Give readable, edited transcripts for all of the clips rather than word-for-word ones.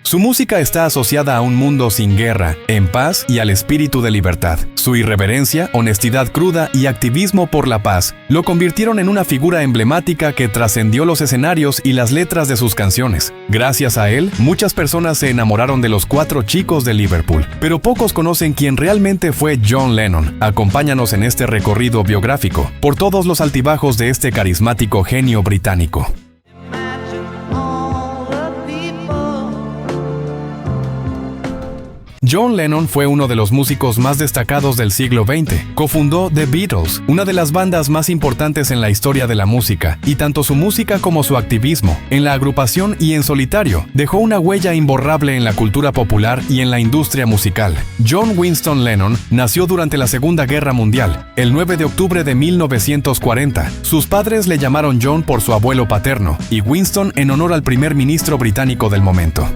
Su música está asociada a un mundo sin guerra, en paz y al espíritu de libertad. Su irreverencia, honestidad cruda y activismo por la paz lo convirtieron en una figura emblemática que trascendió los escenarios y las letras de sus canciones. Gracias a él, muchas personas se enamoraron de los 4 chicos de Liverpool, pero pocos conocen quién realmente fue John Lennon. Acompáñanos en este recorrido biográfico por todos los altibajos de este carismático genio británico. John Lennon fue uno de los músicos más destacados del siglo XX. Cofundó The Beatles, una de las bandas más importantes en la historia de la música, y tanto su música como su activismo, en la agrupación y en solitario, dejó una huella imborrable en la cultura popular y en la industria musical. John Winston Lennon nació durante la Segunda Guerra Mundial, el 9 de octubre de 1940. Sus padres le llamaron John por su abuelo paterno, y Winston en honor al primer ministro británico del momento,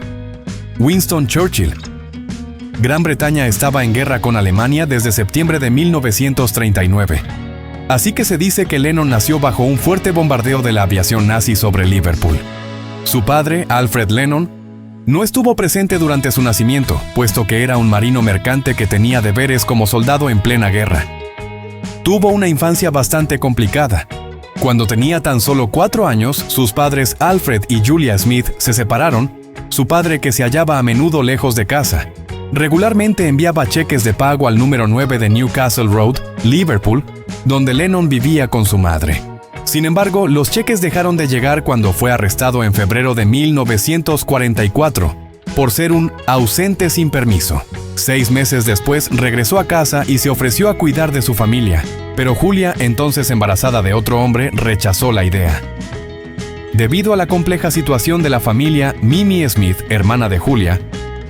Winston Churchill. Gran Bretaña estaba en guerra con Alemania desde septiembre de 1939. Así que se dice que Lennon nació bajo un fuerte bombardeo de la aviación nazi sobre Liverpool. Su padre, Alfred Lennon, no estuvo presente durante su nacimiento, puesto que era un marino mercante que tenía deberes como soldado en plena guerra. Tuvo una infancia bastante complicada. Cuando tenía tan solo 4 años, sus padres Alfred y Julia Smith se separaron, su padre, que se hallaba a menudo lejos de casa, regularmente enviaba cheques de pago al número 9 de Newcastle Road, Liverpool, donde Lennon vivía con su madre. Sin embargo, los cheques dejaron de llegar cuando fue arrestado en febrero de 1944 por ser un ausente sin permiso. 6 meses después regresó a casa y se ofreció a cuidar de su familia, pero Julia, entonces embarazada de otro hombre, rechazó la idea. Debido a la compleja situación de la familia, Mimi Smith, hermana de Julia,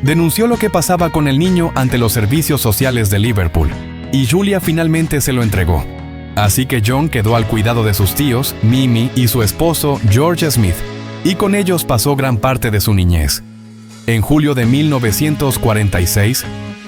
denunció lo que pasaba con el niño ante los servicios sociales de Liverpool, y Julia finalmente se lo entregó. Así que John quedó al cuidado de sus tíos, Mimi y su esposo, George Smith, y con ellos pasó gran parte de su niñez. En julio de 1946,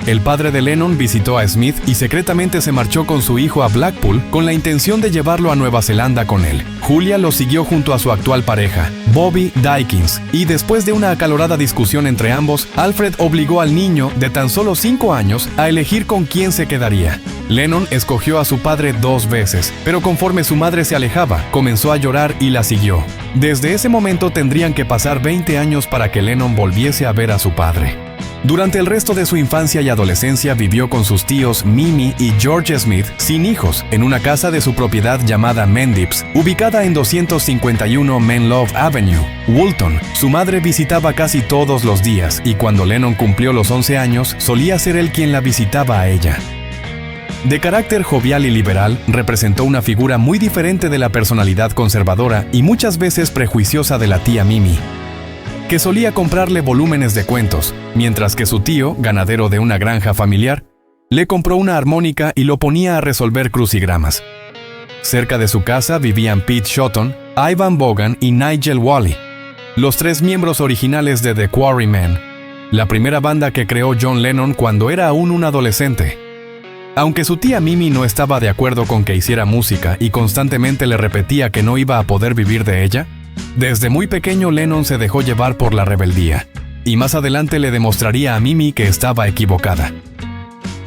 el padre de Lennon visitó a Smith y secretamente se marchó con su hijo a Blackpool con la intención de llevarlo a Nueva Zelanda con él. Julia lo siguió junto a su actual pareja, Bobby Dykins, y después de una acalorada discusión entre ambos, Alfred obligó al niño de tan solo 5 años a elegir con quién se quedaría. Lennon escogió a su padre 2 veces, pero conforme su madre se alejaba, comenzó a llorar y la siguió. Desde ese momento tendrían que pasar 20 años para que Lennon volviese a ver a su padre. Durante el resto de su infancia y adolescencia vivió con sus tíos Mimi y George Smith sin hijos en una casa de su propiedad llamada Mendips, ubicada en 251 Menlove Avenue, Woolton. Su madre visitaba casi todos los días y cuando Lennon cumplió los 11 años, solía ser él quien la visitaba a ella. De carácter jovial y liberal, representó una figura muy diferente de la personalidad conservadora y muchas veces prejuiciosa de la tía Mimi, que solía comprarle volúmenes de cuentos, mientras que su tío, ganadero de una granja familiar, le compró una armónica y lo ponía a resolver crucigramas. Cerca de su casa vivían Pete Shotton, Ivan Vaughan y Nigel Wally, los 3 miembros originales de The Quarrymen, la primera banda que creó John Lennon cuando era aún un adolescente. Aunque su tía Mimi no estaba de acuerdo con que hiciera música y constantemente le repetía que no iba a poder vivir de ella, desde muy pequeño Lennon se dejó llevar por la rebeldía, y más adelante le demostraría a Mimi que estaba equivocada.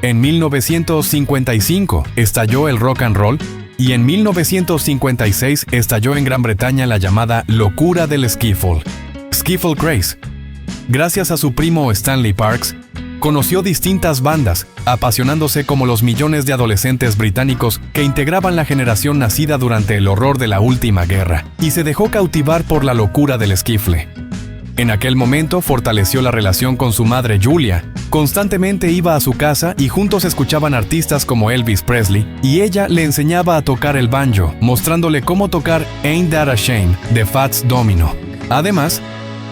En 1955 estalló el rock and roll, y en 1956 estalló en Gran Bretaña la llamada locura del skiffle, skiffle craze. Gracias a su primo Stanley Parks, conoció distintas bandas, apasionándose como los millones de adolescentes británicos que integraban la generación nacida durante el horror de la última guerra, y se dejó cautivar por la locura del skiffle. En aquel momento fortaleció la relación con su madre Julia. Constantemente iba a su casa y juntos escuchaban artistas como Elvis Presley, y ella le enseñaba a tocar el banjo, mostrándole cómo tocar Ain't That a Shame de Fats Domino. Además,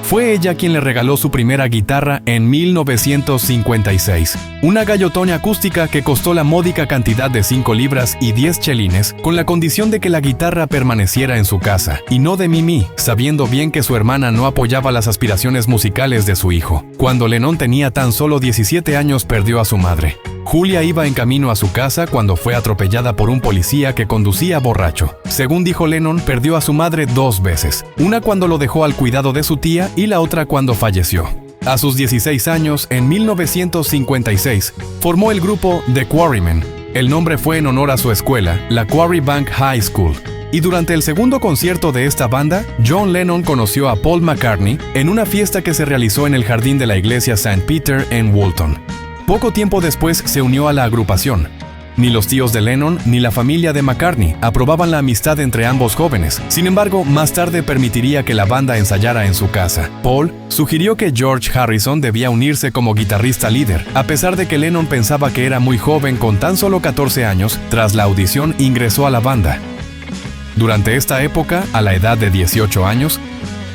fue ella quien le regaló su primera guitarra en 1956, una Gallotone acústica que costó la módica cantidad de 5 libras y 10 chelines, con la condición de que la guitarra permaneciera en su casa, y no de Mimi, sabiendo bien que su hermana no apoyaba las aspiraciones musicales de su hijo. Cuando Lennon tenía tan solo 17 años perdió a su madre. Julia iba en camino a su casa cuando fue atropellada por un policía que conducía borracho. Según dijo Lennon, perdió a su madre 2 veces, una cuando lo dejó al cuidado de su tía y la otra cuando falleció. A sus 16 años, en 1956, formó el grupo The Quarrymen. El nombre fue en honor a su escuela, la Quarry Bank High School. Y durante el segundo concierto de esta banda, John Lennon conoció a Paul McCartney en una fiesta que se realizó en el jardín de la iglesia St. Peter en Woolton. Poco tiempo después se unió a la agrupación. Ni los tíos de Lennon ni la familia de McCartney aprobaban la amistad entre ambos jóvenes. Sin embargo, más tarde permitiría que la banda ensayara en su casa. Paul sugirió que George Harrison debía unirse como guitarrista líder, a pesar de que Lennon pensaba que era muy joven con tan solo 14 años. Tras la audición, ingresó a la banda. Durante esta época, a la edad de 18 años,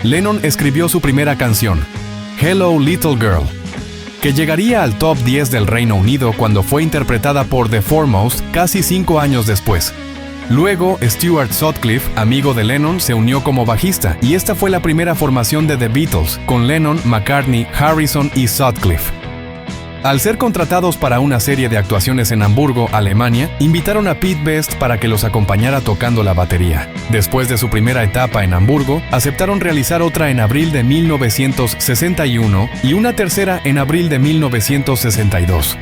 Lennon escribió su primera canción, Hello Little Girl, que llegaría al top 10 del Reino Unido cuando fue interpretada por The Foremost casi 5 años después. Luego, Stuart Sutcliffe, amigo de Lennon, se unió como bajista, y esta fue la primera formación de The Beatles, con Lennon, McCartney, Harrison y Sutcliffe. Al ser contratados para una serie de actuaciones en Hamburgo, Alemania, invitaron a Pete Best para que los acompañara tocando la batería. Después de su primera etapa en Hamburgo, aceptaron realizar otra en abril de 1961 y una tercera en abril de 1962.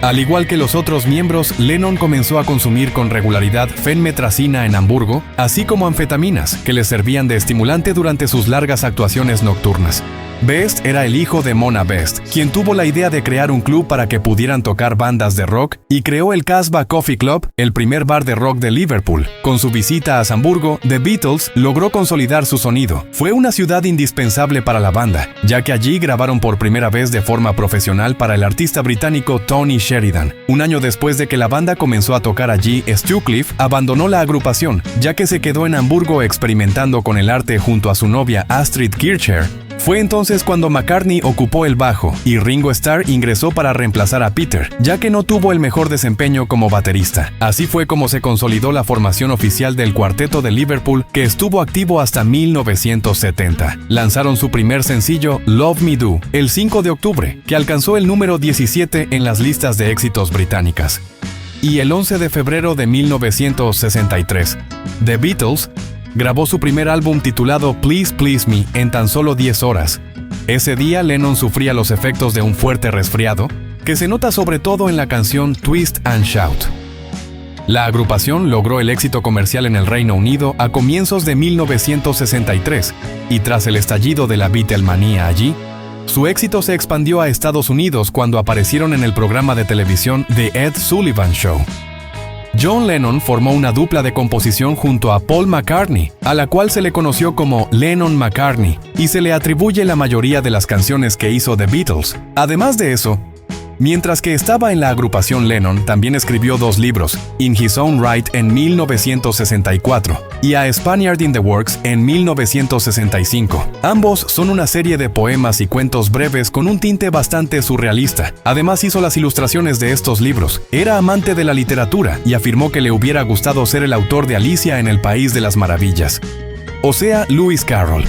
Al igual que los otros miembros, Lennon comenzó a consumir con regularidad fenmetracina en Hamburgo, así como anfetaminas, que le servían de estimulante durante sus largas actuaciones nocturnas. Best era el hijo de Mona Best, quien tuvo la idea de crear un club para que pudieran tocar bandas de rock y creó el Casbah Coffee Club, el primer bar de rock de Liverpool. Con su visita a Hamburgo, The Beatles logró consolidar su sonido. Fue una ciudad indispensable para la banda, ya que allí grabaron por primera vez de forma profesional para el artista británico Tony Sheridan. Un año después de que la banda comenzó a tocar allí, Sutcliffe abandonó la agrupación, ya que se quedó en Hamburgo experimentando con el arte junto a su novia Astrid Kirchherr. Fue entonces cuando McCartney ocupó el bajo y Ringo Starr ingresó para reemplazar a Peter, ya que no tuvo el mejor desempeño como baterista. Así fue como se consolidó la formación oficial del cuarteto de Liverpool, que estuvo activo hasta 1970. Lanzaron su primer sencillo, Love Me Do, el 5 de octubre, que alcanzó el número 17 en las listas de éxitos británicas. Y el 11 de febrero de 1963, The Beatles grabó su primer álbum titulado Please Please Me en tan solo 10 horas. Ese día Lennon sufría los efectos de un fuerte resfriado, que se nota sobre todo en la canción Twist and Shout. La agrupación logró el éxito comercial en el Reino Unido a comienzos de 1963, y tras el estallido de la Beatlemanía allí, su éxito se expandió a Estados Unidos cuando aparecieron en el programa de televisión The Ed Sullivan Show. John Lennon formó una dupla de composición junto a Paul McCartney, a la cual se le conoció como Lennon-McCartney, y se le atribuye la mayoría de las canciones que hizo The Beatles. Además de eso, mientras que estaba en la agrupación, Lennon también escribió 2 libros, In His Own Right en 1964 y A Spaniard in the Works en 1965. Ambos son una serie de poemas y cuentos breves con un tinte bastante surrealista. Además hizo las ilustraciones de estos libros. Era amante de la literatura y afirmó que le hubiera gustado ser el autor de Alicia en el País de las Maravillas, o sea, Lewis Carroll.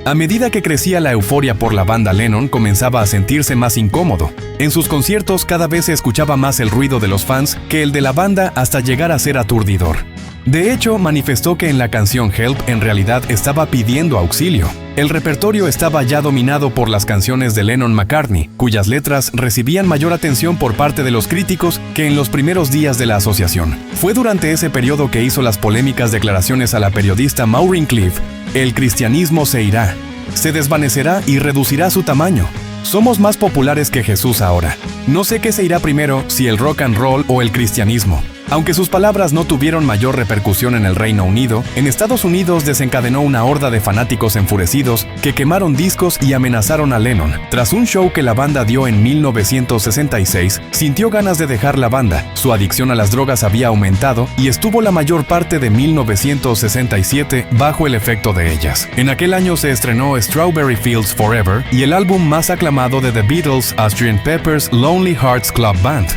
A medida que crecía la euforia por la banda, Lennon comenzaba a sentirse más incómodo. En sus conciertos cada vez se escuchaba más el ruido de los fans que el de la banda, hasta llegar a ser aturdidor. De hecho, manifestó que en la canción Help en realidad estaba pidiendo auxilio. El repertorio estaba ya dominado por las canciones de Lennon-McCartney, cuyas letras recibían mayor atención por parte de los críticos que en los primeros días de la asociación. Fue durante ese periodo que hizo las polémicas declaraciones a la periodista Maureen Cliff: el cristianismo se irá, se desvanecerá y reducirá su tamaño. Somos más populares que Jesús ahora. No sé qué se irá primero, si el rock and roll o el cristianismo. Aunque sus palabras no tuvieron mayor repercusión en el Reino Unido, en Estados Unidos desencadenó una horda de fanáticos enfurecidos que quemaron discos y amenazaron a Lennon. Tras un show que la banda dio en 1966, sintió ganas de dejar la banda. Su adicción a las drogas había aumentado y estuvo la mayor parte de 1967 bajo el efecto de ellas. En aquel año se estrenó Strawberry Fields Forever y el álbum más aclamado de The Beatles, Sgt. Pepper's Lonely Hearts Club Band.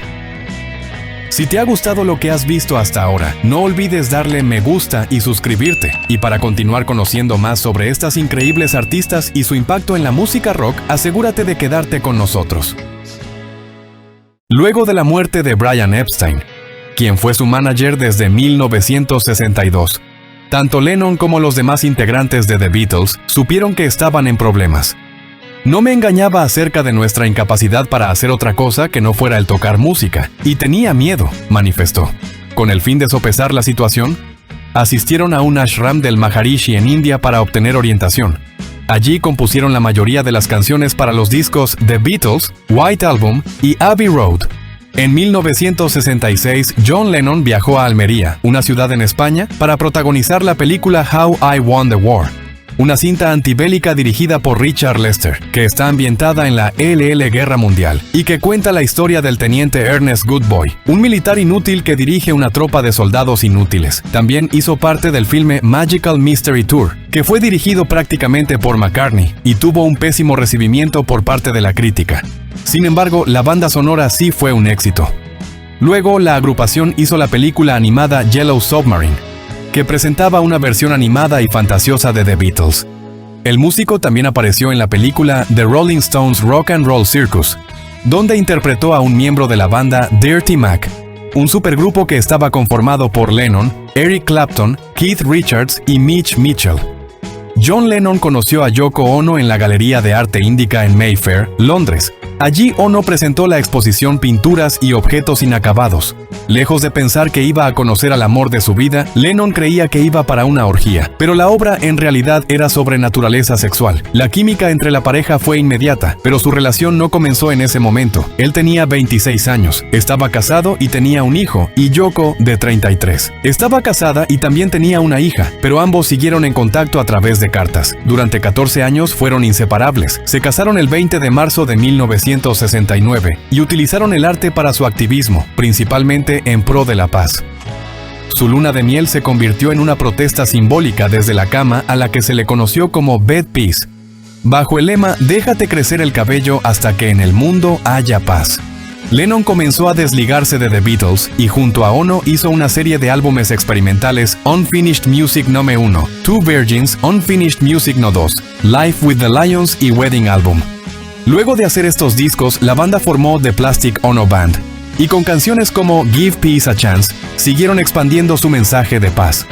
Si te ha gustado lo que has visto hasta ahora, no olvides darle me gusta y suscribirte. Y para continuar conociendo más sobre estas increíbles artistas y su impacto en la música rock, asegúrate de quedarte con nosotros. Luego de la muerte de Brian Epstein, quien fue su manager desde 1962, tanto Lennon como los demás integrantes de The Beatles supieron que estaban en problemas. No me engañaba acerca de nuestra incapacidad para hacer otra cosa que no fuera el tocar música, y tenía miedo, manifestó. Con el fin de sopesar la situación, asistieron a un ashram del Maharishi en India para obtener orientación. Allí compusieron la mayoría de las canciones para los discos The Beatles, White Album y Abbey Road. En 1966, John Lennon viajó a Almería, una ciudad en España, para protagonizar la película How I Won the War, una cinta antibélica dirigida por Richard Lester, que está ambientada en la Guerra Mundial, y que cuenta la historia del teniente Ernest Goodboy, un militar inútil que dirige una tropa de soldados inútiles. También hizo parte del filme Magical Mystery Tour, que fue dirigido prácticamente por McCartney, y tuvo un pésimo recibimiento por parte de la crítica. Sin embargo, la banda sonora sí fue un éxito. Luego, la agrupación hizo la película animada Yellow Submarine, que presentaba una versión animada y fantasiosa de The Beatles. El músico también apareció en la película The Rolling Stones Rock and Roll Circus, donde interpretó a un miembro de la banda Dirty Mac, un supergrupo que estaba conformado por Lennon, Eric Clapton, Keith Richards y Mitch Mitchell. John Lennon conoció a Yoko Ono en la Galería de Arte Índica en Mayfair, Londres. Allí Ono presentó la exposición Pinturas y objetos inacabados. Lejos de pensar que iba a conocer al amor de su vida, Lennon creía que iba para una orgía, pero la obra en realidad era sobre naturaleza sexual. La química entre la pareja fue inmediata, pero su relación no comenzó en ese momento. Él tenía 26 años, estaba casado y tenía un hijo, y Yoko de 33. Estaba casada y también tenía una hija, pero ambos siguieron en contacto a través de cartas. Durante 14 años fueron inseparables. Se casaron el 20 de marzo de 1969 y utilizaron el arte para su activismo, principalmente en pro de la paz. Su luna de miel se convirtió en una protesta simbólica desde la cama a la que se le conoció como Bed Peace, bajo el lema "Déjate crecer el cabello hasta que en el mundo haya paz". Lennon comenzó a desligarse de The Beatles y junto a Ono hizo una serie de álbumes experimentales Unfinished Music No. 1, Two Virgins, Unfinished Music No. 2, Life with the Lions y Wedding Album. Luego de hacer estos discos, la banda formó The Plastic Ono Band, y con canciones como Give Peace a Chance, siguieron expandiendo su mensaje de paz.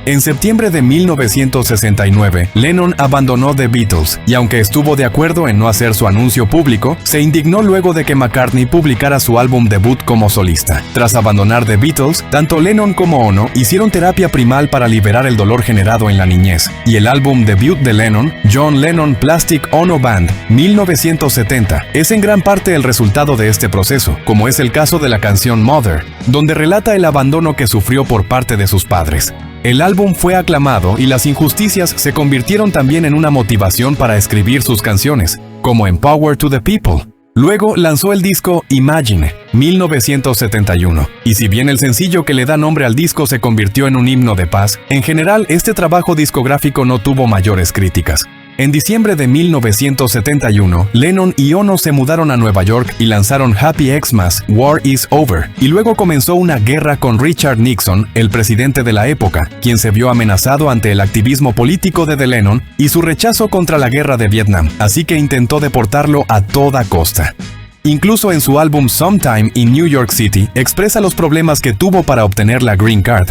En septiembre de 1969, Lennon abandonó The Beatles, y aunque estuvo de acuerdo en no hacer su anuncio público, se indignó luego de que McCartney publicara su álbum debut como solista. Tras abandonar The Beatles, tanto Lennon como Ono hicieron terapia primal para liberar el dolor generado en la niñez, y el álbum debut de Lennon, John Lennon Plastic Ono Band, 1970, es en gran parte el resultado de este proceso, como es el caso de la canción Mother, donde relata el abandono que sufrió por parte de sus padres. El álbum fue aclamado y las injusticias se convirtieron también en una motivación para escribir sus canciones, como en Power to the People. Luego lanzó el disco Imagine, 1971, y si bien el sencillo que le da nombre al disco se convirtió en un himno de paz, en general este trabajo discográfico no tuvo mayores críticas. En diciembre de 1971, Lennon y Ono se mudaron a Nueva York y lanzaron Happy Xmas, War is Over, y luego comenzó una guerra con Richard Nixon, el presidente de la época, quien se vio amenazado ante el activismo político de Lennon y su rechazo contra la guerra de Vietnam, así que intentó deportarlo a toda costa. Incluso en su álbum Sometime in New York City, expresa los problemas que tuvo para obtener la Green Card.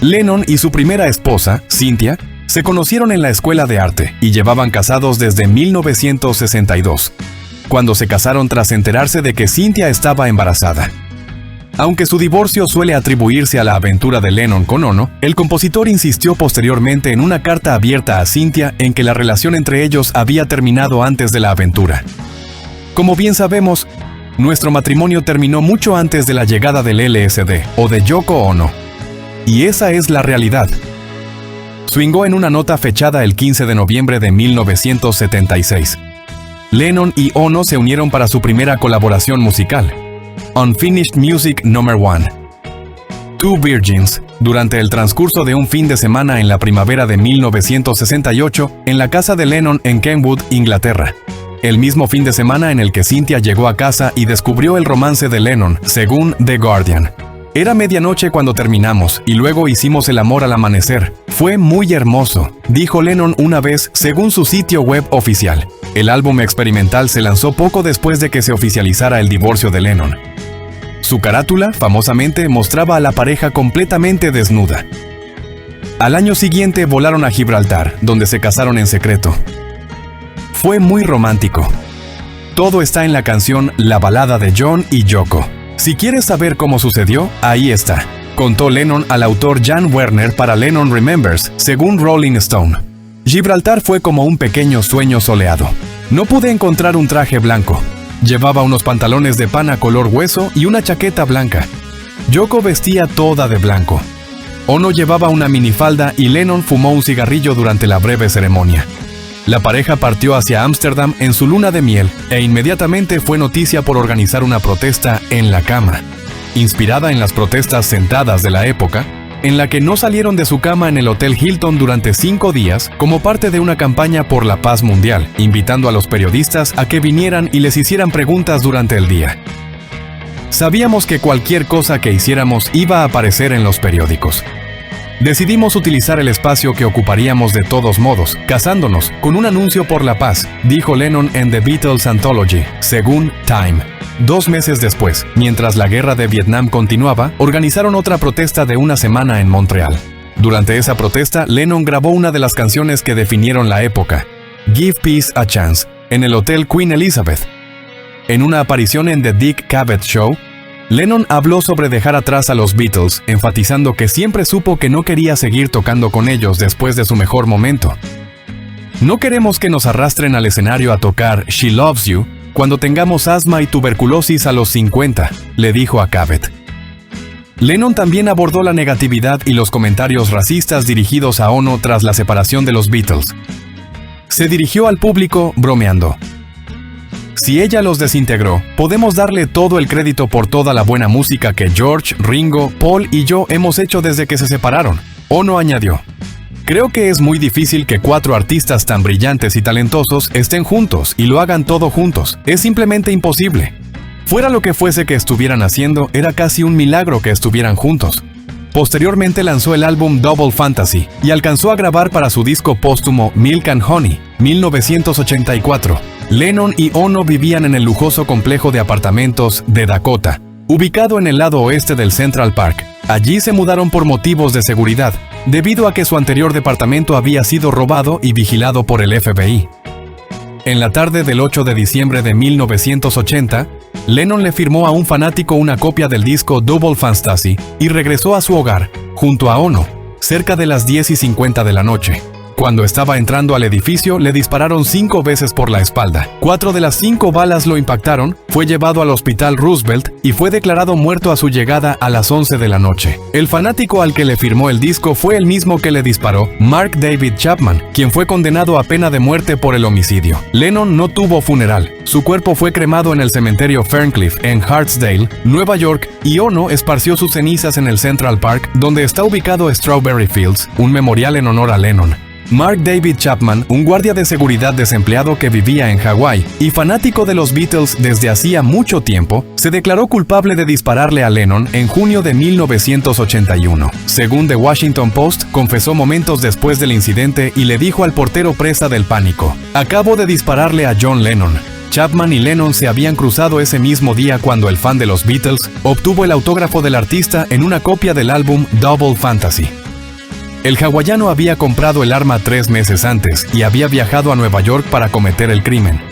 Lennon y su primera esposa, Cynthia, se conocieron en la escuela de arte y llevaban casados desde 1962, cuando se casaron tras enterarse de que Cynthia estaba embarazada. Aunque su divorcio suele atribuirse a la aventura de Lennon con Ono, el compositor insistió posteriormente en una carta abierta a Cynthia en que la relación entre ellos había terminado antes de la aventura. Como bien sabemos, nuestro matrimonio terminó mucho antes de la llegada del LSD o de Yoko Ono. Y esa es la realidad. Swingó en una nota fechada el 15 de noviembre de 1976. Lennon y Ono se unieron para su primera colaboración musical, Unfinished Music No. 1, Two Virgins, durante el transcurso de un fin de semana en la primavera de 1968 en la casa de Lennon en Kenwood, Inglaterra. El mismo fin de semana en el que Cynthia llegó a casa y descubrió el romance de Lennon, según The Guardian. Era medianoche cuando terminamos y luego hicimos el amor al amanecer. Fue muy hermoso, dijo Lennon una vez según su sitio web oficial. El álbum experimental se lanzó poco después de que se oficializara el divorcio de Lennon. Su carátula, famosamente, mostraba a la pareja completamente desnuda. Al año siguiente volaron a Gibraltar, donde se casaron en secreto. Fue muy romántico. Todo está en la canción La balada de John y Yoko. Si quieres saber cómo sucedió, ahí está. Contó Lennon al autor Jan Werner para Lennon Remembers, según Rolling Stone. Gibraltar fue como un pequeño sueño soleado. No pude encontrar un traje blanco. Llevaba unos pantalones de pana color hueso y una chaqueta blanca. Yoko vestía toda de blanco. Ono llevaba una minifalda y Lennon fumó un cigarrillo durante la breve ceremonia. La pareja partió hacia Ámsterdam en su luna de miel e inmediatamente fue noticia por organizar una protesta en la cama, inspirada en las protestas sentadas de la época, en la que no salieron de su cama en el Hotel Hilton durante 5 días como parte de una campaña por la paz mundial, invitando a los periodistas a que vinieran y les hicieran preguntas durante el día. Sabíamos que cualquier cosa que hiciéramos iba a aparecer en los periódicos. Decidimos utilizar el espacio que ocuparíamos de todos modos, casándonos con un anuncio por la paz, dijo Lennon en The Beatles Anthology, según Time. 2 meses después, mientras la guerra de Vietnam continuaba, organizaron otra protesta de una semana en Montreal. Durante esa protesta, Lennon grabó una de las canciones que definieron la época, Give Peace a Chance, en el Hotel Queen Elizabeth. En una aparición en The Dick Cavett Show, Lennon habló sobre dejar atrás a los Beatles, enfatizando que siempre supo que no quería seguir tocando con ellos después de su mejor momento. No queremos que nos arrastren al escenario a tocar She Loves You cuando tengamos asma y tuberculosis a los 50, le dijo a Cavett. Lennon también abordó la negatividad y los comentarios racistas dirigidos a Ono tras la separación de los Beatles. Se dirigió al público bromeando. Si ella los desintegró, podemos darle todo el crédito por toda la buena música que George, Ringo, Paul y yo hemos hecho desde que se separaron. Ono añadió. Creo que es muy difícil que 4 artistas tan brillantes y talentosos estén juntos y lo hagan todo juntos. Es simplemente imposible. Fuera lo que fuese que estuvieran haciendo, era casi un milagro que estuvieran juntos. Posteriormente lanzó el álbum Double Fantasy y alcanzó a grabar para su disco póstumo Milk and Honey, 1984. Lennon y Ono vivían en el lujoso complejo de apartamentos de Dakota, ubicado en el lado oeste del Central Park. Allí se mudaron por motivos de seguridad, debido a que su anterior departamento había sido robado y vigilado por el FBI. En la tarde del 8 de diciembre de 1980, Lennon le firmó a un fanático una copia del disco Double Fantasy y regresó a su hogar, junto a Ono, cerca de las 10:50 de la noche. Cuando estaba entrando al edificio, le dispararon 5 veces por la espalda. 4 de las 5 balas lo impactaron, fue llevado al hospital Roosevelt y fue declarado muerto a su llegada a las 11 de la noche. El fanático al que le firmó el disco fue el mismo que le disparó, Mark David Chapman, quien fue condenado a pena de muerte por el homicidio. Lennon no tuvo funeral. Su cuerpo fue cremado en el cementerio Ferncliff en Hartsdale, Nueva York, y Ono esparció sus cenizas en el Central Park, donde está ubicado Strawberry Fields, un memorial en honor a Lennon. Mark David Chapman, un guardia de seguridad desempleado que vivía en Hawái y fanático de los Beatles desde hacía mucho tiempo, se declaró culpable de dispararle a Lennon en junio de 1981. Según The Washington Post, confesó momentos después del incidente y le dijo al portero presa del pánico: "Acabo de dispararle a John Lennon". Chapman y Lennon se habían cruzado ese mismo día cuando el fan de los Beatles obtuvo el autógrafo del artista en una copia del álbum Double Fantasy. El hawaiano había comprado el arma 3 meses antes y había viajado a Nueva York para cometer el crimen.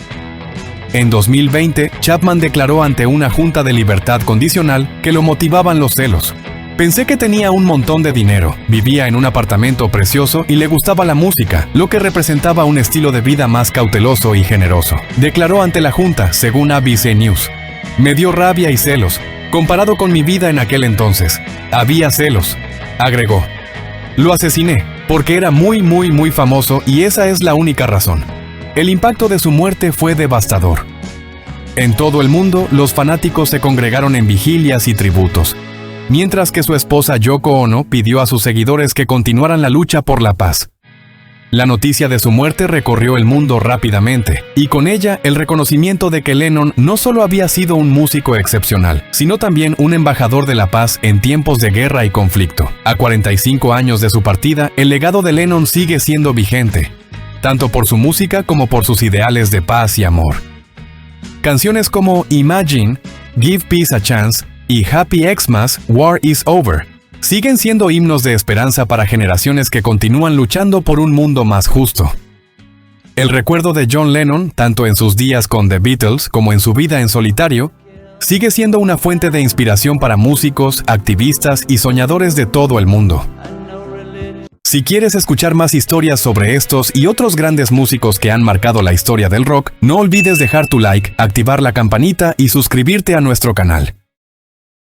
En 2020, Chapman declaró ante una junta de libertad condicional que lo motivaban los celos. Pensé que tenía un montón de dinero, vivía en un apartamento precioso y le gustaba la música, lo que representaba un estilo de vida más cauteloso y generoso. Declaró ante la junta, según ABC News. Me dio rabia y celos, comparado con mi vida en aquel entonces. Había celos, agregó. Lo asesiné, porque era muy famoso y esa es la única razón. El impacto de su muerte fue devastador. En todo el mundo, los fanáticos se congregaron en vigilias y tributos, mientras que su esposa Yoko Ono pidió a sus seguidores que continuaran la lucha por la paz. La noticia de su muerte recorrió el mundo rápidamente, y con ella el reconocimiento de que Lennon no solo había sido un músico excepcional, sino también un embajador de la paz en tiempos de guerra y conflicto. A 45 años de su partida, el legado de Lennon sigue siendo vigente, tanto por su música como por sus ideales de paz y amor. Canciones como Imagine, Give Peace a Chance y Happy Xmas, War is Over siguen siendo himnos de esperanza para generaciones que continúan luchando por un mundo más justo. El recuerdo de John Lennon, tanto en sus días con The Beatles como en su vida en solitario, sigue siendo una fuente de inspiración para músicos, activistas y soñadores de todo el mundo. Si quieres escuchar más historias sobre estos y otros grandes músicos que han marcado la historia del rock, no olvides dejar tu like, activar la campanita y suscribirte a nuestro canal.